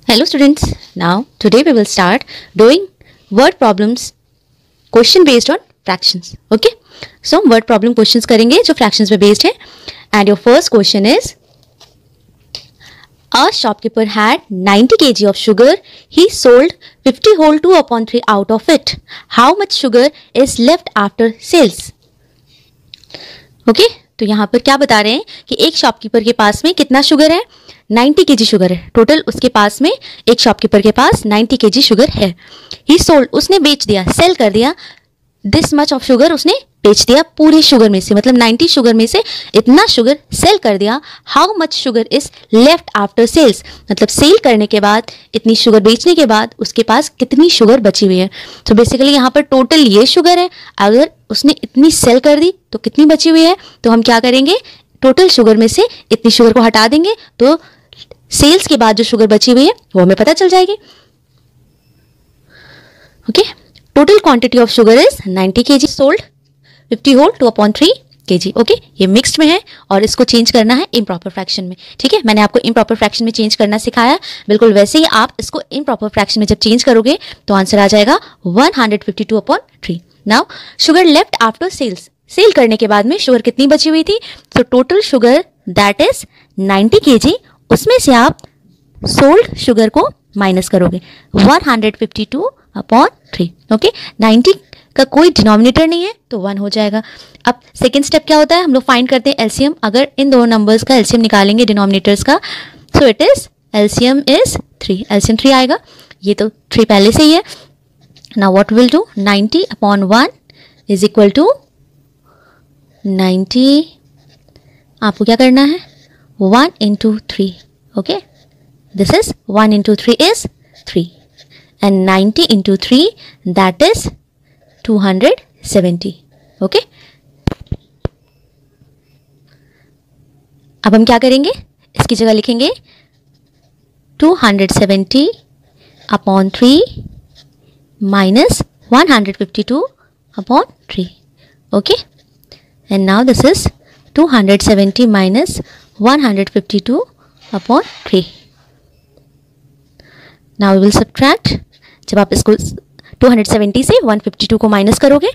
Hello students, now today we will start doing word problems question based on fractions. Okay, so हम word problem questions करेंगे जो fractions पे based है. And your first question is, a shopkeeper had 90 kg of sugar. He sold 50 whole 2/3 out of it. How much sugar is left after sales? Okay, तो यहाँ पर क्या बता रहे हैं कि एक शॉपकीपर के पास में कितना शुगर है, 90 kg शुगर है. टोटल उसके पास में एक शॉपकीपर के पास 90 kg शुगर है. ही सोल्ड, उसने बेच दिया, सेल कर दिया. दिस मच ऑफ शुगर उसने बेच दिया पूरे शुगर में से, मतलब 90 शुगर में से इतना शुगर सेल कर दिया. How much sugar is left after sales, मतलब सेल करने के बाद, इतनी शुगर बेचने के बाद उसके पास कितनी शुगर बची हुई है. तो बेसिकली यहाँ पर टोटल ये शुगर है, अगर उसने इतनी सेल कर दी तो कितनी बची हुई है. तो हम क्या करेंगे, टोटल शुगर में से इतनी शुगर को हटा देंगे तो सेल्स के बाद जो शुगर बची हुई है वो हमें पता चल जाएगी. Okay, total quantity of sugar is 90 kg, sold 50 whole 2/3 kg. Okay, ये मिक्स्ड में है और इसको चेंज करना है इम्प्रॉपर फ्रैक्शन में. ठीक है, मैंने आपको इम्प्रॉपर फ्रैक्शन में चेंज करना सिखाया. बिल्कुल वैसे ही आप इसको इम्प्रॉपर फ्रैक्शन में जब चेंज करोगे तो आंसर आ जाएगा 152/3. Now sugar left after sales, sale करने के बाद में शुगर कितनी बची हुई थी. तो total sugar that is 90 kg, उसमें से आप सोल्ड शुगर को माइनस करोगे 152/3. ओके, 90 का कोई डिनोमिनेटर नहीं है तो 1 हो जाएगा. अब सेकेंड स्टेप क्या होता है, हम लोग फाइंड करते हैं एलसीएम. अगर इन दोनों नंबर्स का एलसीएम निकालेंगे डिनोमिनेटर्स का, so it is LCM is 3. LCM 3 आएगा, ये तो 3 पहले से ही है. Now what will do, 90/1 is equal to 90. आपको क्या करना है, 1 into 3. Okay, this is 1 into 3 is 3 and 90 into 3 that is 270. Okay, अब हम क्या करेंगे, इसकी जगह लिखेंगे 270/3 minus 152/3. Okay, and now this is 270 minus 152/3. Now we will subtract. जब आप इसको 270 से 152 को माइनस करोगे,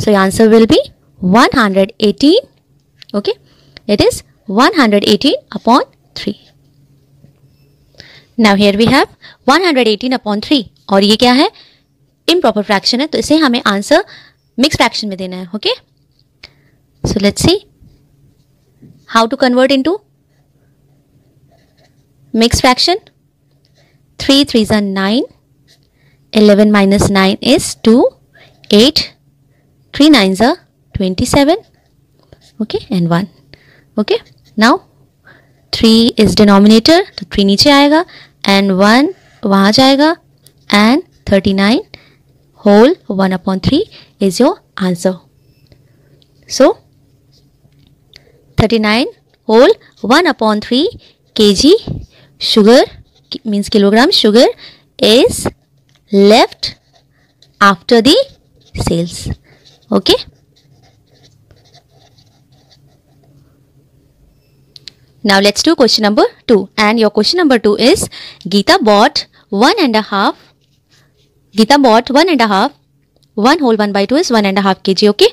so your answer will be 118. Okay, it is 118/3. Now here we have 118/3 और ये क्या है, improper fraction है, तो इसे हमें आंसर मिक्स फ्रैक्शन में देना है. Okay, so let's see how to convert into mixed fraction. 3 3s are 9, 11 minus 9 is 2, 8, 3 9s are 27. Okay, and 1. Okay, now 3 is denominator, तो 3 नीचे आएगा and 1 वहाँ जाएगा and 39 whole 1/3 is your answer. So 39 whole 1/3 kg sugar means kilogram sugar is left after the sales. Okay, now let's do question number 2, and your question number 2 is Geeta bought 1 whole 1/2 is 1.5 kg. Okay,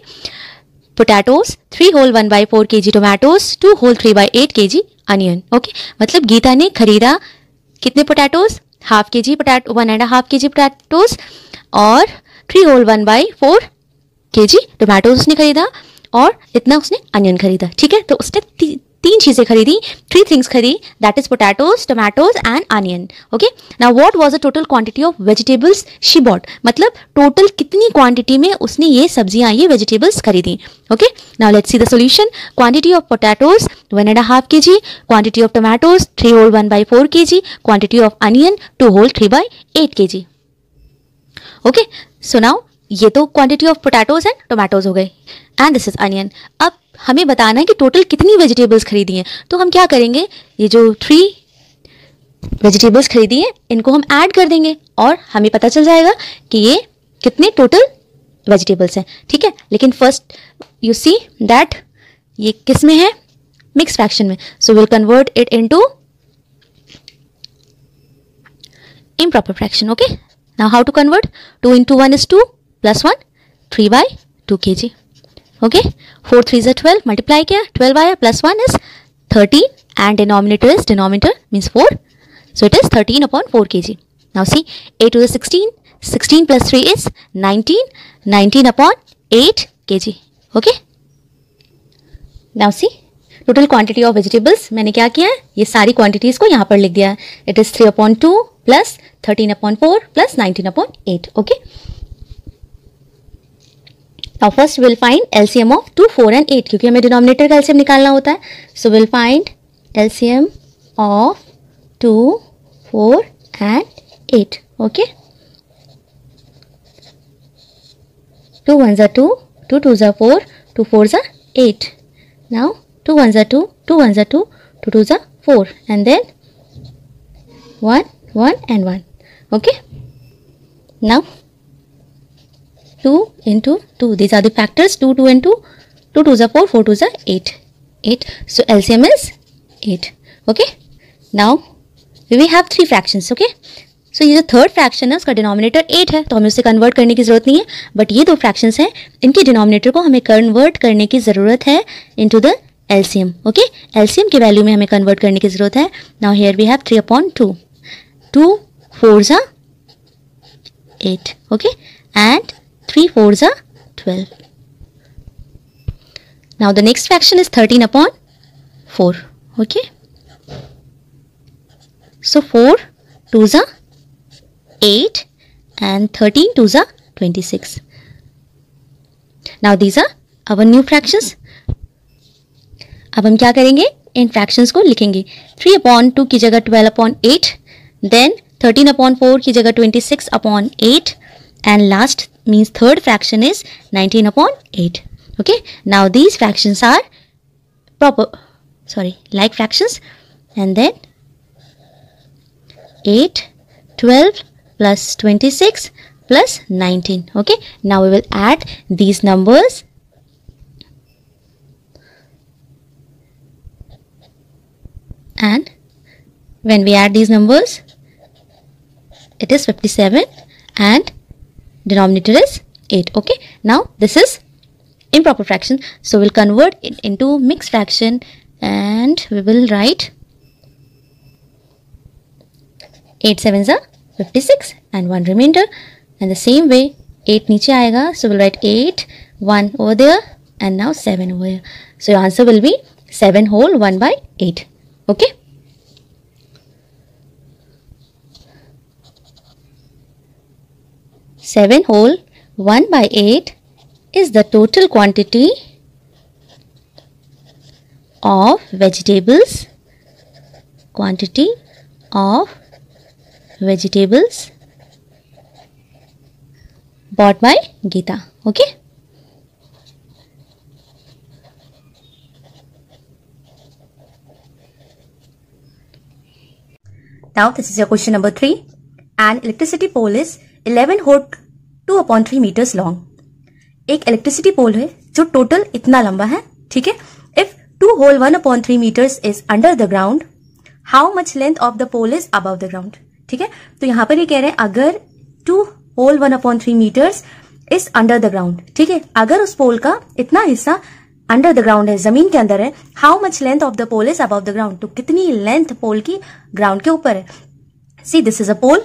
potatoes 3 whole 1/4 kg, tomatoes 2 whole 3/8 kg, onion. Okay, मतलब गीता ने खरीदा कितने potatoes, half के जी potato, 1.5 kg potatoes और 3 whole 1/4 kg tomatoes उसने खरीदा और इतना उसने अनियन खरीदा. ठीक है, तो उसने 3 चीजें खरीदी, 3 थिंग्स खरीदी, that is potatoes, tomatoes and onion. Okay, now what was the total quantity of vegetables she bought, मतलब टोटल कितनी क्वांटिटी में उसने ये सब्जियां, ये वेजिटेबल्स खरीदी. Okay, now let's see the solution. Quantity of potatoes 1.5 kg, quantity of tomatoes 3 whole 1/4 kg, quantity of onion 2 whole 3/8 kg. Okay, so now ये तो quantity of potatoes and tomatoes हो गए एंड दिस इज अनियन. अब हमें बताना है कि total कितनी वेजिटेबल्स खरीदी हैं. तो हम क्या करेंगे, ये जो 3 वेजिटेबल्स खरीदी हैं इनको हम ऐड कर देंगे और हमें पता चल जाएगा कि ये कितने टोटल वेजिटेबल्स हैं. ठीक है, लेकिन फर्स्ट यू सी दैट ये किस में है, मिक्स फ्रैक्शन में. So will convert it into improper fraction. Okay, now how to convert? 2 into 1 is 2 plus 1, 3 by 2 kg. Okay, 4 3 is 12, multiply किया 12 आया, plus 1 is 13 and denominator means 4, so it is 13 upon 4 kg. Now see, 8 to the 16, 16 plus 3 is 19, 19 upon 8 kg. Okay, now see, total quantity of vegetables मैंने क्या किया है, ये सारी quantities को यहाँ पर लिख दिया है. It is 3 upon 2 plus 13 upon 4 plus 19 upon 8. Okay, now first we'll find LCM of 2, 4 and 8 क्योंकि हमें denominator का LCM निकालना होता है. So we'll find LCM of 2, 4 and 8. Okay, 2 1s are 2, 2 2s are 4, 2 4s are 8. Now 2 1s are 2, 2 1s are 2, 2 2s are 4 and then 1 1 and 1. Okay, now 2 into 2, these are the factors, 2 2 and 2, 2 2s are 4, 4 2s are 8, 8. So LCM is 8. Okay, now we have 3 fractions. Okay, so ये जो third fraction है उसका denominator 8 है तो हमें उसे convert करने की जरूरत नहीं है, बट ये दो फ्रैक्शंस हैं इनके डिनोमिनेटर को हमें कन्वर्ट करने की जरूरत है into the LCM. Okay, LCM की वैल्यू में हमें कन्वर्ट करने की जरूरत है. Now here we have 3 upon 2, 2 4s are 8. Okay, and 3 4s are 12. Now the next fraction is 13 upon 4. Okay, so 4 2s are 8 and 13 2s are 26. Now these are our new fractions. अब हम क्या करेंगे, इन fractions को लिखेंगे. 3 upon 2 की जगह 12 upon 8, then 13 upon 4 की जगह 26 upon 8 and last means third fraction is 19 upon 8. Okay, now these fractions are like fractions, and then 8 12 plus 26 plus 19. Okay, now we will add these numbers. And when we add these numbers, it is 57 and denominator is 8. Okay, now this is improper fraction, so we'll convert it into mixed fraction and we will write 8 7s are 56 and 1 remainder, and the same way 8 नीचे आएगा, so we'll write 8 1 over there and now 7 over here. So your answer will be 7 whole 1 by 8. Okay, seven whole 1 by 8 is the total quantity of vegetables. Quantity of vegetables bought by Geeta. Okay, now this is your question number 3. An electricity pole is 11 whole 2 upon 3 meters long. एक electricity pole है जो total इतना लंबा है. ठीक है, if 2 whole 1 upon 3 meters is under the ground, how much length of the pole is above the ground. ठीक है, तो यहाँ पर ये कह रहे हैं अगर 2 whole 1 upon 3 meters is under the ground. ठीक है, अगर उस पोल का इतना हिस्सा अंडर द ग्राउंड है, जमीन के अंदर है, how much length of the pole is above the ground, तो कितनी लेंथ पोल की ग्राउंड के ऊपर है. सी दिस इज अ पोल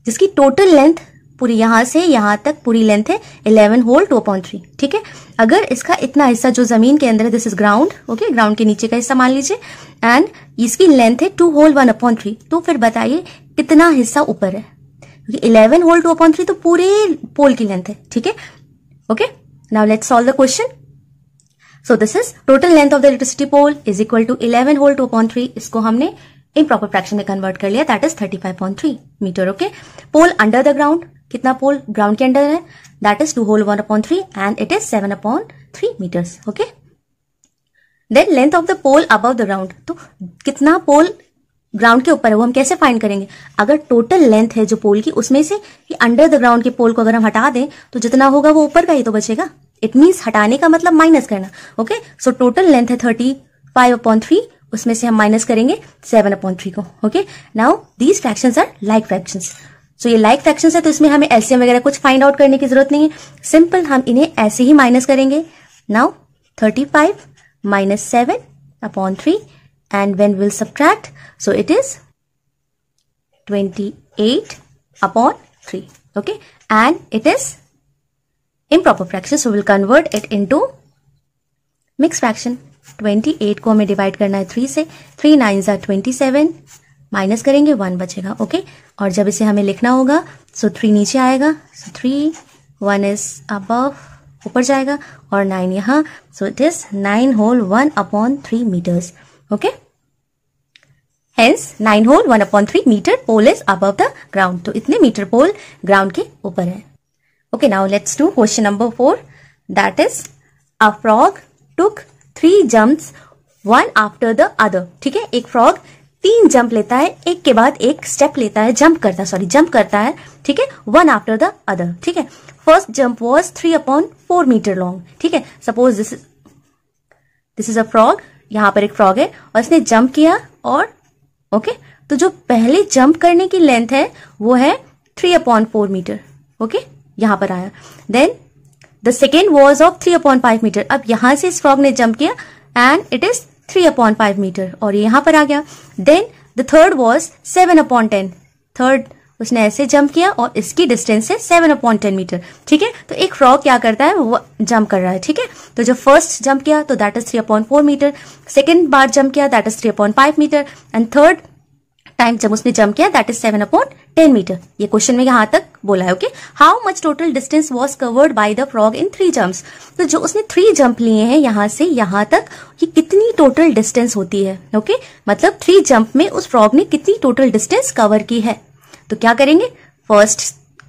जिसकी टोटल लेंथ पूरी यहां से यहां तक पूरी लेंथ है 11 whole 2 upon 3. ठीक है, अगर इसका इतना हिस्सा जो जमीन के अंदर है, this is ground. Okay, ground के नीचे का हिस्सा मान लीजिए, एंड इसकी लेंथ है 2 whole 1 upon 3. तो फिर बताइए कितना हिस्सा ऊपर है. 11 whole 2 upon 3 तो पूरे पोल की लेंथ है. ठीक है, okay, now let's solve the question. So this is total length of the electricity pole is equal to 11 whole 2 upon 3. इसको हमने इम्प्रॉपर फ्रैक्शन में कन्वर्ट कर लिया, that is 35.3 metre. Okay, pole under the ground, कितना pole ground के under है, that is 2 whole 1 upon 3 and it is 7 upon 3 meters. Okay, then length of the pole above the ground, तो कितना pole ground के ऊपर है वो हम कैसे फाइंड करेंगे. अगर टोटल लेंथ है जो पोल की, उसमें से अंडर द ग्राउंड के पोल को अगर हम हटा दें तो जितना होगा वो ऊपर का ही तो बचेगा. इट मीन्स हटाने का मतलब माइनस करना. ओके, सो टोटल लेंथ है 35 upon 3, उसमें से हम माइनस करेंगे 7/3 को। Okay, now these fractions are like fractions. So ये लाइक फ्रैक्शंस है तो इसमें हमें एलसीएम वगैरह कुछ फाइंड आउट करने की जरूरत नहीं है, सिंपल हम इन्हें ऐसे ही माइनस करेंगे। Now 35 minus 7/3 and when we'll subtract, so it is 28/3. Okay, and it is improper fraction, so we'll convert it into mixed fraction. 28 को हमें डिवाइड करना है 3 से, 3 9s are 27, माइनस करेंगे 1 बचेगा। ओके, और जब इसे हमें लिखना होगा सो 3 नीचे आएगा, सो 3 1 is above, ऊपर जाएगा, और 9 यहाँ, सो it is 9 whole 1/3 meters. Okay, hence 9 whole 1/3 meter pole is above the ground. तो इतने मीटर पोल ग्राउंड के ऊपर है। Okay, now let's do question number 4, that is a frog took 3 jumps one after the other. ठीक है, एक frog 3 jump लेता है, एक के बाद एक स्टेप लेता है, जंप करता है, ठीक है, one after the other. ठीक है, first jump was 3/4 meter long. ठीक है, suppose this is a frog, यहां पर एक फ्रॉग है और इसने जंप किया, और ओके, तो जो पहले जंप करने की लेंथ है वो है 3/4 meter. ओके, यहां पर आया। Then the second was of 3/5 meter. अब यहां से इस फ्रॉग ने जंप किया एंड इट इज 3/5 meter, और ये यहां पर आ गया। Then the third was 7/10. Third उसने ऐसे जंप किया और इसकी डिस्टेंस है 7/10 meter. ठीक है, तो एक फ्रॉग क्या करता है, वो जंप कर रहा है। ठीक है, तो जब फर्स्ट जंप किया तो दैट इज 3/4 meter, सेकेंड बार जंप किया that is 3/5 meter, and third time जब उसने जंप किया दैट इज 7/10 meter. ये क्वेश्चन में यहां तक बोला है। Okay, how much total distance was covered by the frog in 3 jumps. तो जो उसने 3 जंप लिए हैं यहां से यहां तक, ये कितनी टोटल डिस्टेंस होती है। ओके, मतलब 3 जंप में उस फ्रॉग ने कितनी टोटल डिस्टेंस कवर की है। तो क्या करेंगे, फर्स्ट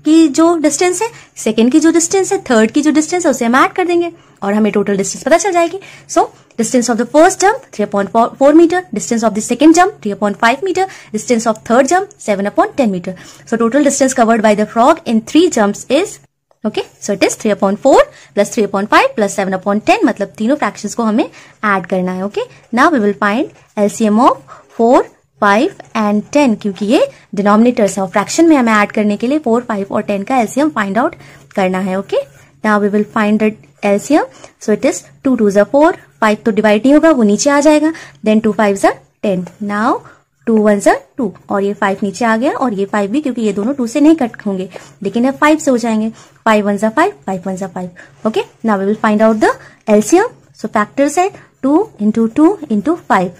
की जो डिस्टेंस है, सेकेंड की जो डिस्टेंस है, थर्ड की जो डिस्टेंस है, उसे हम ऐड कर देंगे और हमें टोटल डिस्टेंस पता चल जाएगी। So distance of the first jump 3/4 meter, distance of the second jump 3/5 meter, distance of third jump 7/10 meter. So total distance covered by the frog in 3 jumps is, okay, so it is 3/4 plus 3/5 plus 7/10, मतलब तीनों fractions को हमें add करना है। Okay, now we will find LCM of 4, 5 and 10, क्योंकि ये denominators है और फ्रैक्शन में हमें ऐड करने के लिए 4, 5 और 10 का एलसीएम फाइंड आउट करना है। Okay, now we will find the LCM. So it is 2 2s are 4, 5 तो डिवाइड नहीं होगा, वो नीचे आ जाएगा. Then 2 5s are 10. Now 2 1s are 2 और ये 5 नीचे आ गया और ये 5 भी, क्योंकि ये दोनों 2 से नहीं कट होंगे, लेकिन ये 5 से हो जाएंगे. 5 1s are 5, 5 1s are 5. Okay, now we will find out the LCM. So factors है 2 into 2 into 5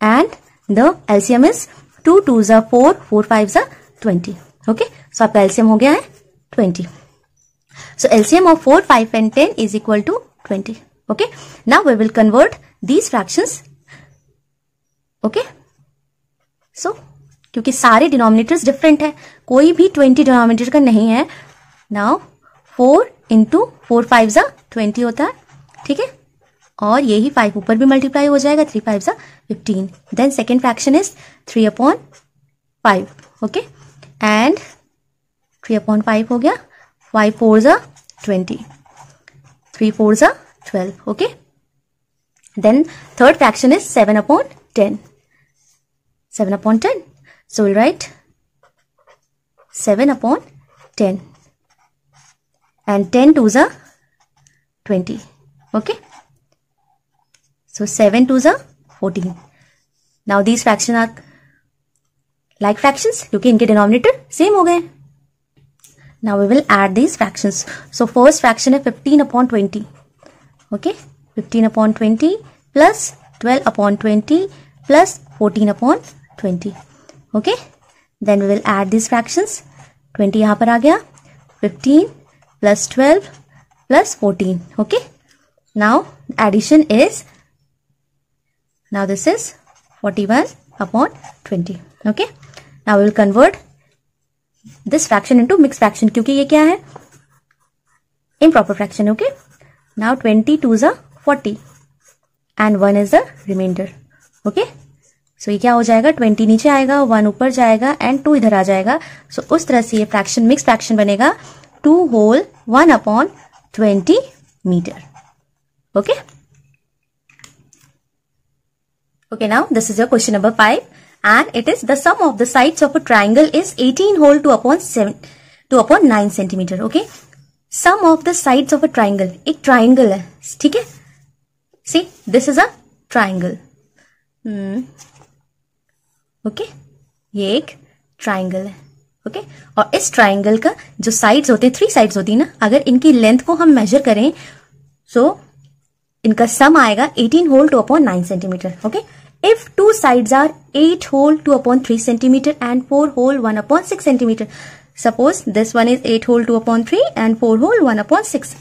and the LCM is 2 2s are 4, 4 5s are 20. Okay, so आपका LCM हो गया है 20. So LCM of 4, 5 and 10 is equal to 20. Okay, now we will convert these fractions. Okay, so क्योंकि सारे denominators different है, कोई भी 20 denominator का नहीं है. Now 4 into 4 5s are 20 होता है. ठीक है, और यही 5 ऊपर भी मल्टीप्लाई हो जाएगा, 3 5s are 15. Then second fraction is 3/5. ओके, एंड 3/5 हो गया. 5 4s are 20, 3 4s are 12. Okay, then third fraction is 7/10. 7/10. So we'll write 7/10 and 10 2s are 20. Okay, so 7 2s are 14. Now these fractions are like fractions क्योंकि इनके denominator same हो गए. Now we will add these fractions. So first fraction है 15/20. Okay, 15/20 plus 12/20 plus 14/20. Okay, then we will add these fractions. 20 यहाँ पर आ गया, 15 plus 12 plus 14. Okay, now addition is, now this is 41/20. Okay, now we will convert this fraction into mixed fraction क्योंकि ये क्या है, improper fraction. Okay, now 20 2s are 40 and 1 is the remainder. Okay, so ये क्या हो जाएगा, 20 नीचे आएगा, 1 ऊपर जाएगा एंड 2 इधर आ जाएगा. so उस तरह से ये फ्रैक्शन मिक्स फ्रैक्शन बनेगा 2 whole 1/20 meter. Okay Okay, now this is your question number 5 and it is the sum of the sides of a triangle is 18 whole 2 upon 9 centimeter. Okay, sum of the sides of a triangle, एक triangle है, ठीक है. See, this is a triangle. Okay, ये एक triangle है. Okay और इस triangle का जो साइड्स होते हैं 3 साइड्स होती है ना, अगर इनकी लेंथ को हम मेजर करें सो इनका सम आएगा 18 whole 2 upon 9 centimeter. Okay, if 2 sides are 8 whole 2 upon 3 centimeter and 4 whole 1 upon 6 centimeter. Suppose this one is 8 whole 2 upon 3 and 4 whole 1 upon 6.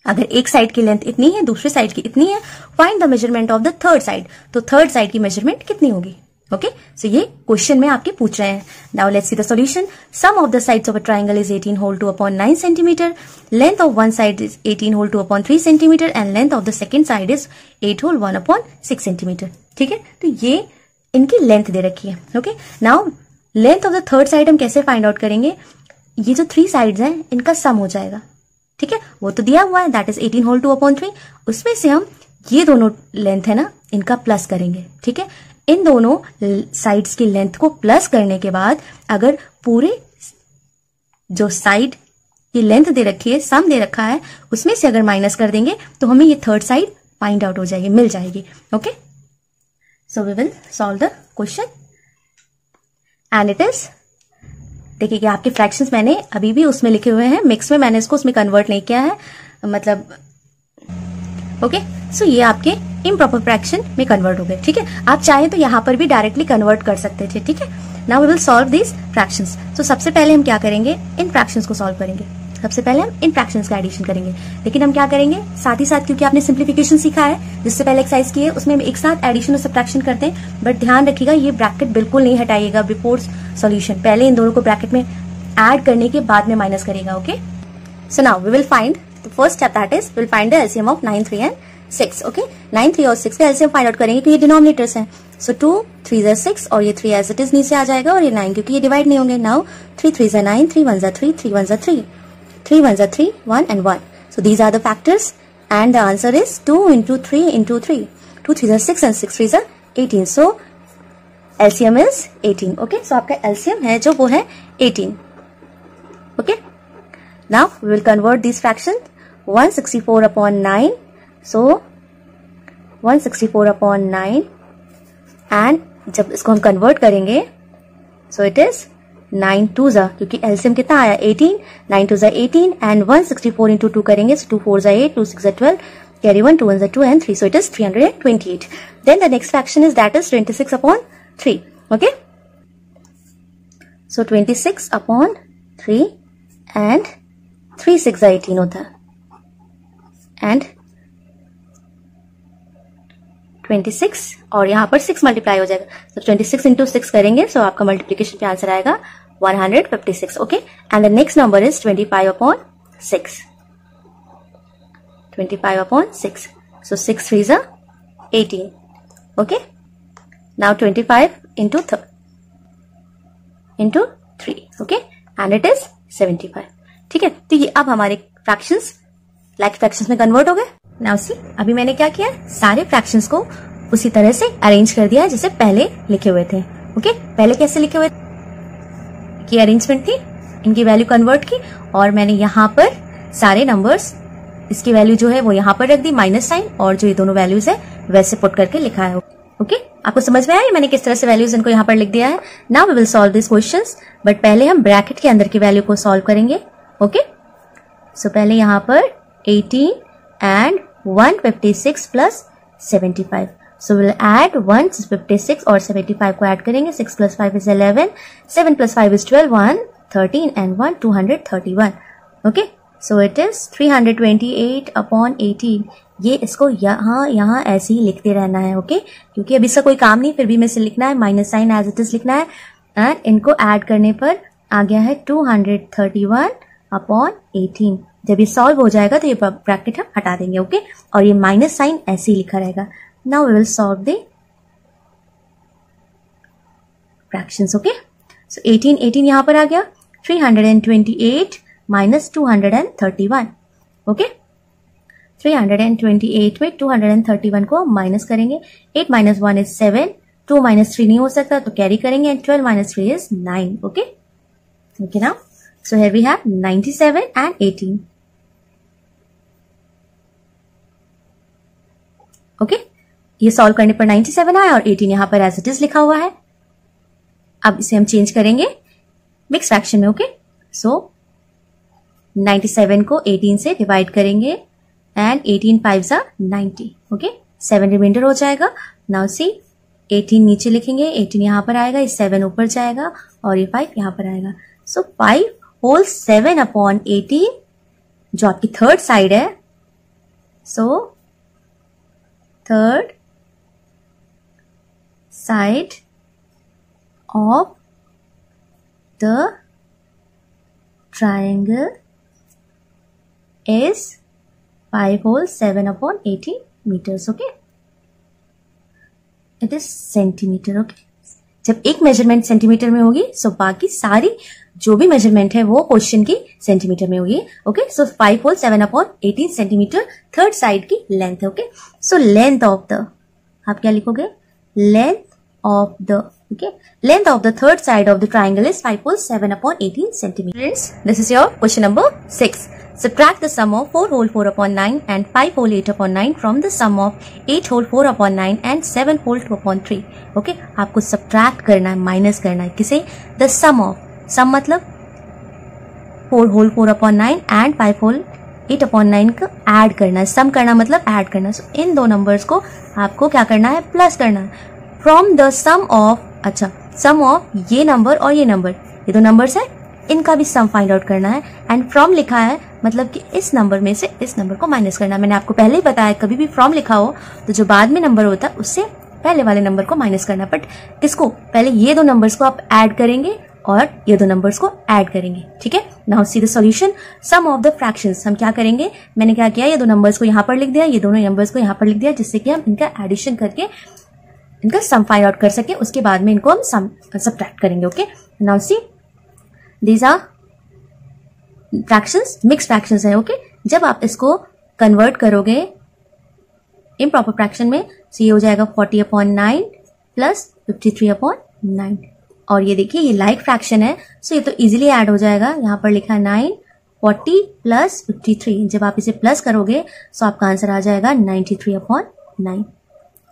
अगर एक साइड की लेंथ इतनी है, दूसरे साइड की इतनी है, find the measurement of the third side. तो थर्ड साइड की मेजरमेंट कितनी होगी? ओके, सो ये क्वेश्चन में आपके पूछ रहे हैं. Now let's see the solution. Sum of the sides of a triangle is 18 whole 2 upon 9 centimeter. Length of one side is 18 whole 2 upon 3 centimeter and length of the second side is 8 whole 1 upon 6 centimeter. ठीक है, तो ये इनकी length दे रखी है. Okay, now length of the third side हम कैसे find out करेंगे? ये जो 3 साइड्स हैं इनका सम हो जाएगा. ठीक है, वो तो दिया हुआ है, दैट इज 18 whole 2 upon 3. उसमें से हम ये दोनों लेंथ है ना, इनका प्लस करेंगे. ठीक है, इन दोनों साइड्स की लेंथ को प्लस करने के बाद अगर पूरे जो साइड की लेंथ दे रखी है, सम दे रखा है, उसमें से अगर माइनस कर देंगे तो हमें ये थर्ड साइड फाइंड आउट हो जाएगी, मिल जाएगी. Okay, so we will solve the question and it is, देखिए आपके फ्रैक्शंस मैंने अभी भी उसमें लिखे हुए हैं, मिक्स में मैंने इसको उसमें कन्वर्ट नहीं किया है, मतलब ओके. सो ये आपके इम्प्रॉपर फ्रैक्शन में कन्वर्ट हो गए. ठीक है, आप चाहे तो यहाँ पर भी डायरेक्टली कन्वर्ट कर सकते थे. ठीक है, now we will solve these fractions. तो सबसे पहले हम क्या करेंगे? इन फ्रैक्शंस को सॉल्व करेंगे. सबसे पहले हम इन फ्रैक्शंस का एडिशन करेंगे, लेकिन हम क्या करेंगे साथ ही साथ, क्योंकि आपने सिंप्लीफिकेशन सीखा है जिससे पहले एक्सरसाइज की है, उसमें हम एक साथ एडिशन और सब्ट्रैक्शन करते हैं. बट ध्यान रखिएगा ये ब्रैकेट बिल्कुल नहीं हटाइएगा बिफोर सॉल्यूशन. पहले इन दोनों को ब्रैकेट में ऐड करने के बाद में माइनस करेगा. Okay, so now we will find the first step, that is will find the LCM of 9, 3 and 6. Okay, 9, 3 और 6 का एलसीएम फाइंड आउट करेंगे क्योंकि ये डिनोमिनेटर्स हैं. सो 2 3 is 6 और ये 3 एज इट इज नीचे आ जाएगा और ये 9 क्योंकि ये डिवाइड नहीं होंगे. Now 3 3 is 9, 3 1 is 3, 3 1 is 3, 3 1 is 3, 1 and 1. So these are the factors and the answer is 2 into 3 into 3. 2 3 is 6 and 6 3 is 18. So LCM is 18. Okay, so आपका LCM है जो वो है 18. Okay, now we will convert these fractions. 164 upon 9. So 164 upon 9 and जब इसको हम convert करेंगे so it is 9 2s, क्योंकि एलसीएम कितना आया 18, 9 2s 18 and 164 into 2 करेंगे so 2 4s 8, 2 6 12, carry 1, 2 1s 2 and 3, so it is 328. Then the next fraction is that is 26 upon 3. Okay, so 26 upon 3 and 3 6 18 होता है and 26 और यहाँ पर 6 मल्टीप्लाई हो जाएगा. तो 26 into 6 करेंगे so आपका मल्टीप्लीकेशन पे आंसर आएगा 156. Okay, and the next number is 25 upon 6. 25 upon 6. So 6 3s are 18. Okay, now 25 into 3. Okay, and it is 75. ठीक है, तो ये अब हमारे फ्रैक्शंस लाइक फ्रैक्शंस में कन्वर्ट हो गए. नाउ सी, अभी मैंने क्या किया, सारे फ्रैक्शंस को उसी तरह से अरेंज कर दिया जैसे पहले लिखे हुए थे. ओके, पहले कैसे लिखे हुए की अरेंजमेंट थी, इनकी वैल्यू कन्वर्ट की और मैंने यहाँ पर सारे नंबर्स, इसकी वैल्यू जो है वो यहाँ पर रख दी माइनस साइन और जो ये दोनों वैल्यूज है वैसे पुट करके लिखा है. ओके, आपको समझ में आया मैंने किस तरह से वैल्यूज इनको यहाँ पर लिख दिया है. Now we will solve this questions, but पहले हम ब्रैकेट के अंदर की वैल्यू को सॉल्व करेंगे. ओके, सो पहले यहाँ पर 18 and 156 plus 75. So we'll add 156 और 75 को ऐड करेंगे. 6 plus 5 is 11, 7 plus 5 is 12, 1 13 and 1 231. Okay, so it is 328 upon 18. ये इसको यहाँ ऐसे ही लिखते रहना है. ओके, क्योंकि अभी इसका कोई काम नहीं, फिर भी में से लिखना है, minus sign as it is लिखना है एंड इनको ऐड करने पर आ गया है 231 अपॉन 18. जब ये सॉल्व हो जाएगा तो ये ब्रैकेट हम हटा देंगे. ओके, और ये माइनस साइन ऐसे ही लिखा रहेगा. Now we will solve the fractions. Okay, so 18 यहां पर आ गया, 328 माइनस 231. ओके, 328 में 231 को माइनस करेंगे. 8 minus 1 is 7. 2 minus 3 नहीं हो सकता तो कैरी करेंगे. And 12 minus 3 is 9. Okay okay now so here we have 97 and 18. Okay ये सॉल्व करने पर 97 आया और 18 यहां पर एज इट इज लिखा हुआ है. अब इसे हम चेंज करेंगे मिक्स फ्रैक्शन में. ओके सो 97 को 18 से डिवाइड करेंगे and 18 5s are 90. Okay 7 reminder हो जाएगा. नाउ सी 18 नीचे लिखेंगे, 18 यहां पर आएगा, ये 7 ऊपर जाएगा और ये 5 यहां पर आएगा. सो 5 होल 7 अपॉन 18 जो आपकी थर्ड साइड है. So third side of the triangle is 5 whole 7 upon 18 meters. Okay, it is centimeter. Okay, जब एक मेजरमेंट सेंटीमीटर में होगी सो बाकी सारी जो भी मेजरमेंट है वो क्वेश्चन की सेंटीमीटर में होगी. Okay so 5 whole 7 upon 18 centimetre third side की लेंथ है. Okay so length of the, आप क्या लिखोगे, length of the, okay, length of the third side of the triangle is 5 whole 7 upon 18 centimeters. This is your question number 6. Subtract the sum of 4 whole 4 upon 9 and 5 whole 8 upon 9 from the sum of 8 whole 4 upon 9 and 7 whole 2 upon 3. Okay, आपको subtract करना है, minus करना है. किसे? The sum of, sum मतलब 4 whole 4 upon 9 and 5 whole 8 upon 9 को add करना है. सम करना मतलब ऐड करना. So, इन दो नंबर्स को आपको क्या करना है, प्लस करना है. फ्रॉम द सम ऑफ, अच्छा सम ऑफ ये नंबर और ये नंबर, ये दो नंबर्स है, इनका भी सम फाइंड आउट करना है. एंड फ्रॉम लिखा है मतलब कि इस नंबर में से इस नंबर को माइनस करना है. मैंने आपको पहले ही बताया कभी भी फ्रॉम लिखा हो तो जो बाद में नंबर होता है उससे पहले वाले नंबर को माइनस करना है. बट किसको, पहले ये दो नंबर्स को आप ऐड करेंगे और ये दो नंबर्स को ऐड करेंगे. ठीक है, now see the solution. Sum of the fractions हम क्या करेंगे, मैंने क्या किया, ये दो नंबर्स को यहाँ पर लिख दिया, ये दोनों नंबर्स को यहाँ पर लिख दिया, जिससे कि हम इनका एडिशन करके इनका सम फाइंड आउट कर सके. उसके बाद में इनको हम सम सब्ट्रैक्ट करेंगे. Okay now see these are fractions, mix fractions है. ओके जब आप इसको कन्वर्ट करोगे इम्प्रॉपर फ्रैक्शन में, so ये हो जाएगा 40 अपॉन 9 प्लस 53 अपॉन 9. और ये देखिए ये लाइक फ्रैक्शन है, सो ये तो इजीली ऐड हो जाएगा. यहाँ पर लिखा है 9 40 प्लस 53. जब आप इसे प्लस करोगे सो आपका आंसर आ जाएगा 93 upon 9.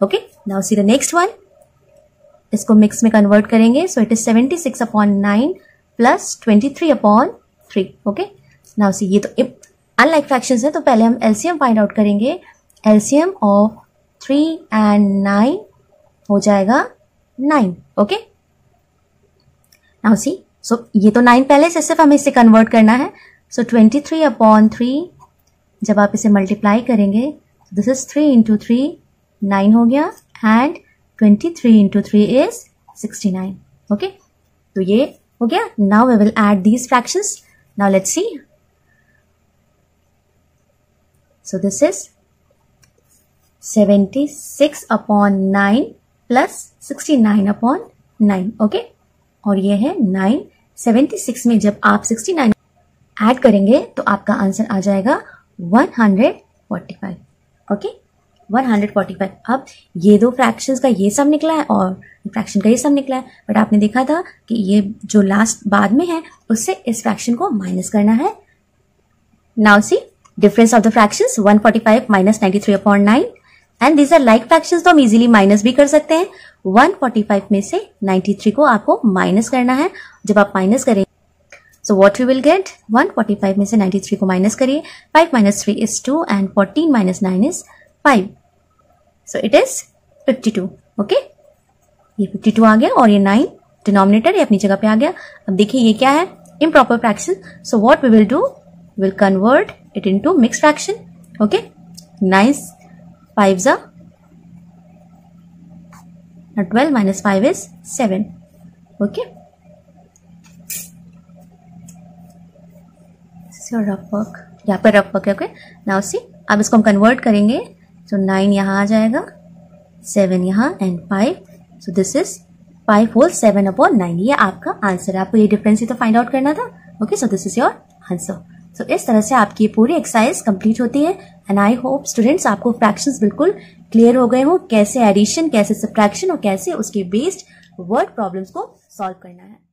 Okay now see the next one. इसको मिक्स में कन्वर्ट करेंगे, सो it is 76 upon 9 plus 23 upon 3. Okay now सी ये तो अनलाइक फ्रैक्शंस है, तो पहले हम एलसीएम फाइंड आउट करेंगे. एलसीएम ऑफ 3 and 9 हो जाएगा 9. ओके नाउ सी, सो ये तो 9 पहले से, सिर्फ हमें इसे कन्वर्ट करना है. सो 23 अपॉन 3 जब आप इसे मल्टीप्लाई करेंगे, दिस इज 3 इंटू 3 9 हो गया एंड 23 इंटू 3 इज 69. ओके तो ये हो गया. Now we will add these fractions. Now let's see. So this is 76 upon 9 plus 69 upon 9. Okay और ये है 9. 76 में जब आप 69 ऐड करेंगे तो आपका आंसर आ जाएगा 145. ओके 145. अब ये दो फ्रैक्शंस का ये सम निकला है और फ्रैक्शन का ये सम निकला है, बट आपने देखा था कि ये जो लास्ट बाद में है उससे इस फ्रैक्शन को माइनस करना है. Now see difference of the fractions 145 minus 93 upon 9 and these are like fractions, तो हम इजीली माइनस भी कर सकते हैं. 145 में से 93 को आपको माइनस करना है. जब आप माइनस करेंगे so what we will get, 145 में से 93 को माइनस करिए. 5 minus 3 is 2 and 14 minus 9 is 5. So it is 52. Okay ये 52 आ गया और ये 9 डिनोमिनेटर ये अपनी जगह पे आ गया. अब देखिए ये क्या है, improper fraction. So what we will do, will convert it into mix fraction. ओके 9 5s are 12 minus 5 is 7. Okay rough work, यहाँ पर रफ वर्क है. ओके नाउ सी अब इसको हम कन्वर्ट करेंगे. तो 9 यहाँ आ जाएगा, 7 यहाँ and 5. So this is 5 whole 7 upon 9. ये आपका आंसर है. आपको ये डिफरेंस ही तो फाइंड आउट करना था. Okay so this is your answer. So इस तरह से आपकी पूरी एक्सरसाइज कंप्लीट होती है। एंड आई होप स्टूडेंट्स आपको फ्रैक्शंस बिल्कुल क्लियर हो गए हो, कैसे एडिशन, कैसे सब्ट्रैक्शन और कैसे उसके बेस्ड वर्ड प्रॉब्लम्स को सॉल्व करना है।